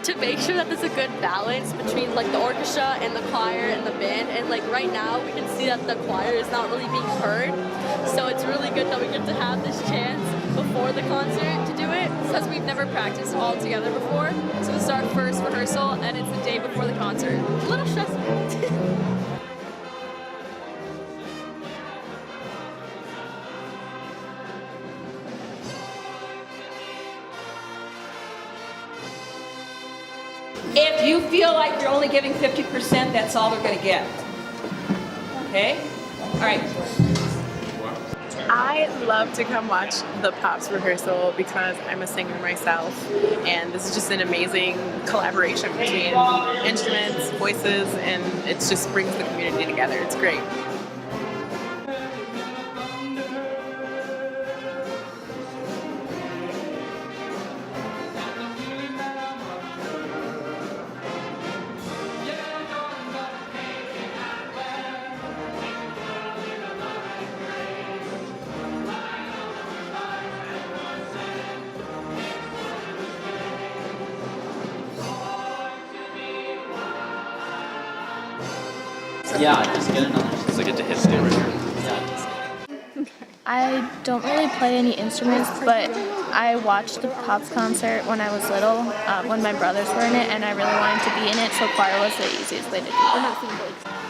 to make sure that there's a good balance between like the orchestra and the choir and the band. And like right now we can see that the choir is not really being heard. So it's really good that we get to have this chance before the concert to do it. Because we've never practiced all together before. So it's our first rehearsal and it's the day before the concert. A little stressful. If you feel like you're only giving 50%, that's all they're going to get. Okay? All right. I love to come watch the Pops rehearsal because I'm a singer myself, and this is just an amazing collaboration between instruments, voices, and it just brings the community together. It's great. Yeah, just get another. Because I get to hit it right here. I don't really play any instruments, but I watched the Pops concert when I was little, when my brothers were in it, and I really wanted to be in it, so choir was the easiest way to do it.